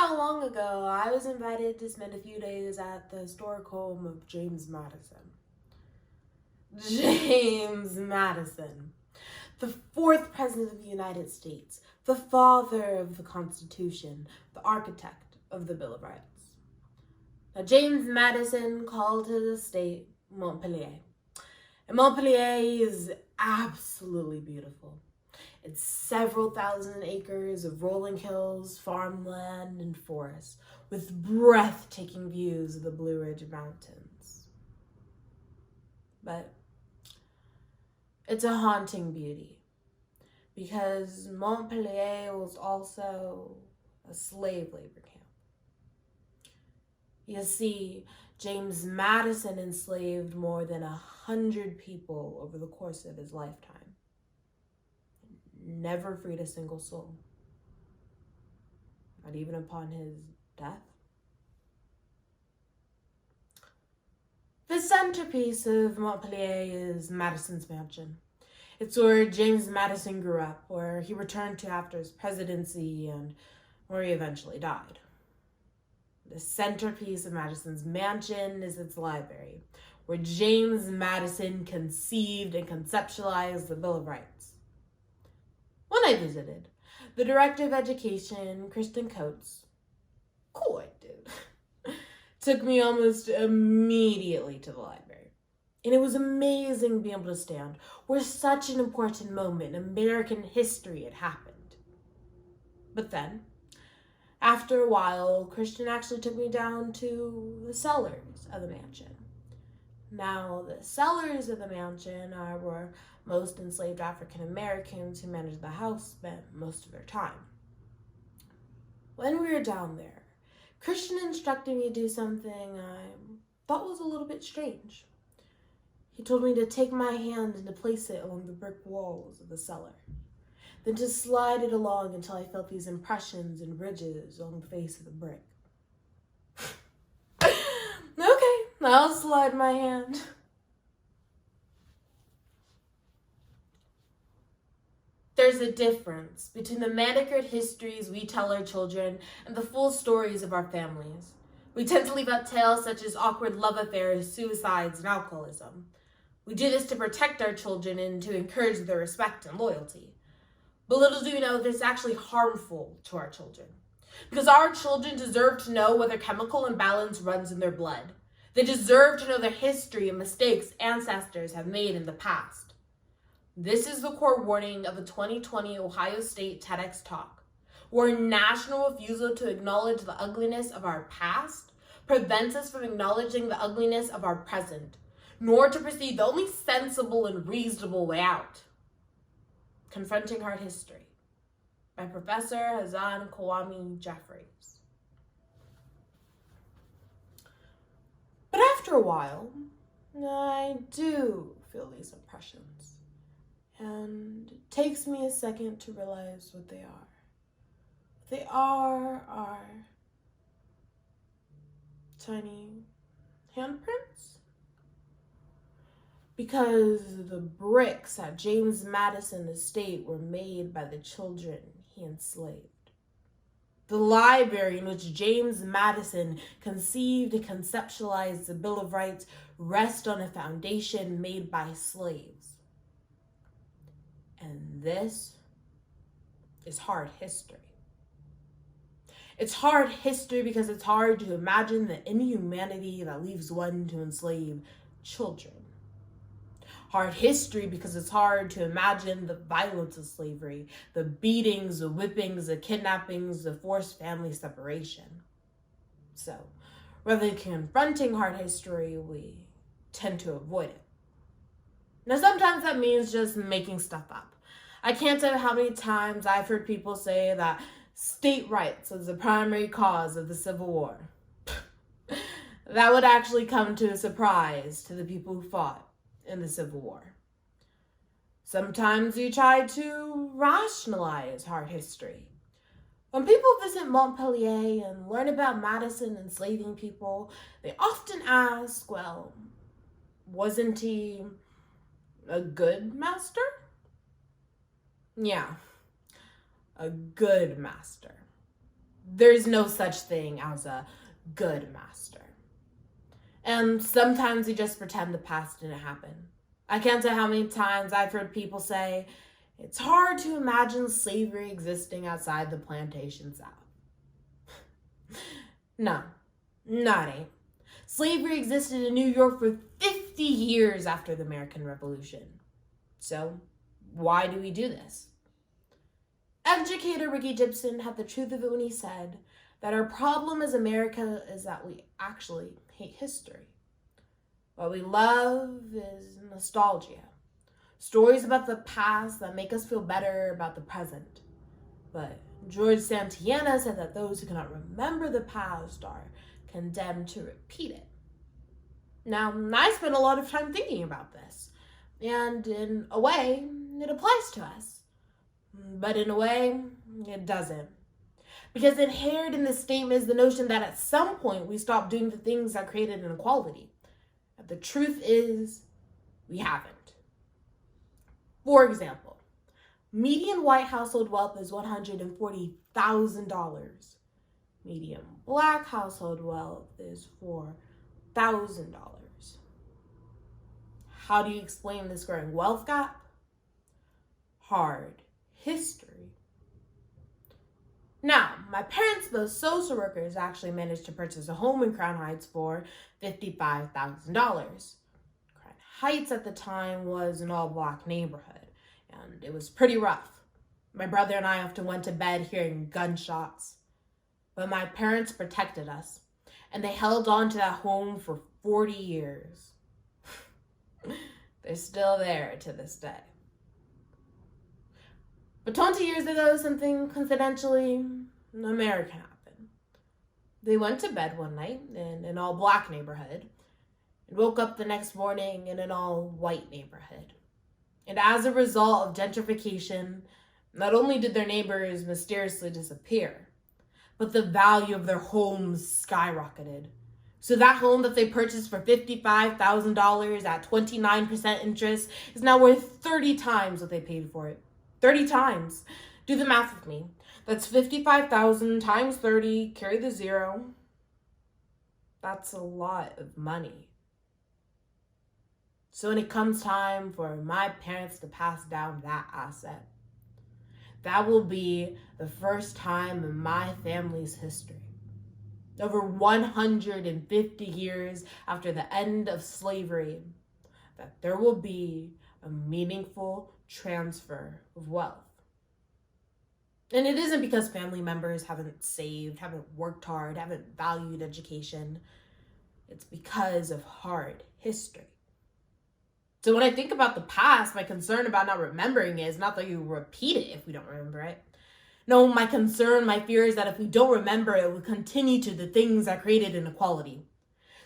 how long ago I was invited to spend a few days at the historic home of James Madison. James Madison, the fourth president of the United States, the father of the Constitution, the architect of the Bill of Rights. Now, James Madison called his estate Montpelier. And Montpelier is absolutely beautiful. It's several thousand acres of rolling hills, farmland, and forests, with breathtaking views of the Blue Ridge Mountains. But it's a haunting beauty, because Montpelier was also a slave labor camp. You see, James Madison enslaved more than 100 people over the course of his lifetime. Never freed a single soul. Not even upon his death. The centerpiece of Montpelier is Madison's mansion. It's where James Madison grew up, where he returned to after his presidency, and where he eventually died. The centerpiece of Madison's mansion is its library, where James Madison conceived and conceptualized the Bill of Rights. When I visited, the Director of Education, Kristen Coates, cool white dude, took me almost immediately to the library. And it was amazing being able to stand where such an important moment in American history had happened. But then, after a while, Christian actually took me down to the cellars of the mansion. Now, the cellars of the mansion are where most enslaved African Americans who managed the house spent most of their time. When we were down there, Christian instructed me to do something I thought was a little bit strange. He told me to take my hand and to place it along the brick walls of the cellar, then to slide it along until I felt these impressions and ridges along the face of the brick. Okay, I'll slide my hand. There's a difference between the manicured histories we tell our children and the full stories of our families. We tend to leave out tales such as awkward love affairs, suicides, and alcoholism. We do this to protect our children and to encourage their respect and loyalty. But little do we know that it's actually harmful to our children. Because our children deserve to know whether chemical imbalance runs in their blood. They deserve to know the history and mistakes ancestors have made in the past. This is the core warning of a 2020 Ohio State TEDx talk, where national refusal to acknowledge the ugliness of our past prevents us from acknowledging the ugliness of our present, nor to proceed the only sensible and reasonable way out. Confronting Hard History by Professor Hazan Kwame Jeffries. But after a while, I do feel these impressions, and it takes me a second to realize what they are. They are tiny handprints. Because the bricks at James Madison estate were made by the children he enslaved. The library in which James Madison conceived and conceptualized the Bill of Rights rests on a foundation made by slaves. And this is hard history. It's hard history because it's hard to imagine the inhumanity that leaves one to enslave children. Hard history because it's hard to imagine the violence of slavery, the beatings, the whippings, the kidnappings, the forced family separation. So, rather than confronting hard history, we tend to avoid it. Now, sometimes that means just making stuff up. I can't tell you how many times I've heard people say that state rights was the primary cause of the Civil War. That would actually come to a surprise to the people who fought in the Civil War. Sometimes we try to rationalize hard history. When people visit Montpelier and learn about Madison enslaving people, they often ask, well, wasn't he a good master? Yeah, a good master. There's no such thing as a good master. And sometimes we just pretend the past didn't happen. I can't tell how many times I've heard people say, it's hard to imagine slavery existing outside the plantation South. No, not ain't. Slavery existed in New York for 50 years after the American Revolution. So, why do we do this? Educator Ricky Gibson had the truth of it when he said that our problem as America is that we actually hate history. What we love is nostalgia. Stories about the past that make us feel better about the present. But George Santayana said that those who cannot remember the past are condemned to repeat it. Now, I spent a lot of time thinking about this, and in a way, it applies to us. But in a way, it doesn't. Because inherent in this statement is the notion that at some point we stop doing the things that created inequality. And the truth is, we haven't. For example, median white household wealth is $140,000. Median black household wealth is $4,000. How do you explain this growing wealth gap? Hard history. Now, my parents, both social workers, actually managed to purchase a home in Crown Heights for $55,000. Crown Heights at the time was an all-black neighborhood, and it was pretty rough. My brother and I often went to bed hearing gunshots. But my parents protected us, and they held on to that home for 40 years. They're still there to this day. But 20 years ago, something confidentially American happened. They went to bed one night in an all-black neighborhood and woke up the next morning in an all-white neighborhood. And as a result of gentrification, not only did their neighbors mysteriously disappear, but the value of their homes skyrocketed. So that home that they purchased for $55,000 at 29% interest is now worth 30 times what they paid for it. 30 times. Do the math with me. That's 55,000 times 30, carry the zero. That's a lot of money. So when it comes time for my parents to pass down that asset, that will be the first time in my family's history, over 150 years after the end of slavery, that there will be a meaningful transfer of wealth. And it isn't because family members haven't saved, haven't worked hard, haven't valued education. It's because of hard history. So when I think about the past, my concern about not remembering it is not that you repeat it if we don't remember it. No, my concern, my fear is that if we don't remember it, we'll continue to the things that created inequality.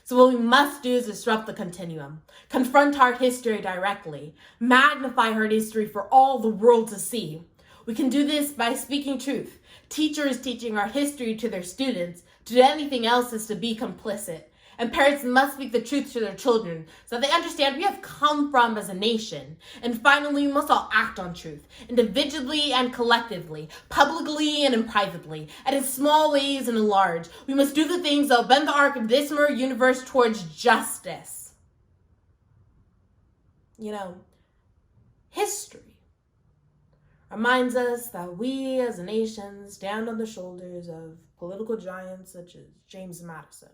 So what we must do is disrupt the continuum, confront hard history directly, magnify hard history for all the world to see. We can do this by speaking truth. Teachers teaching our history to their students. To do anything else is to be complicit. And parents must speak the truth to their children so that they understand we have come from as a nation. And finally, we must all act on truth, individually and collectively, publicly and privately, and in small ways and in large. We must do the things that will bend the arc of this mirror universe towards justice. You know, history reminds us that we as a nation stand on the shoulders of political giants such as James Madison.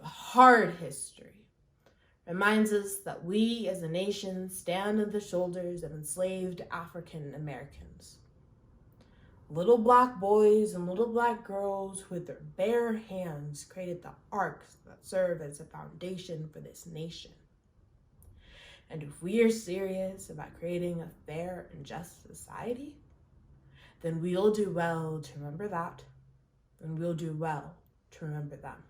Hard history reminds us that we as a nation stand on the shoulders of enslaved African Americans. Little black boys and little black girls who with their bare hands created the arcs that serve as a foundation for this nation. And if we are serious about creating a fair and just society, then we'll do well to remember that, and we'll do well to remember them.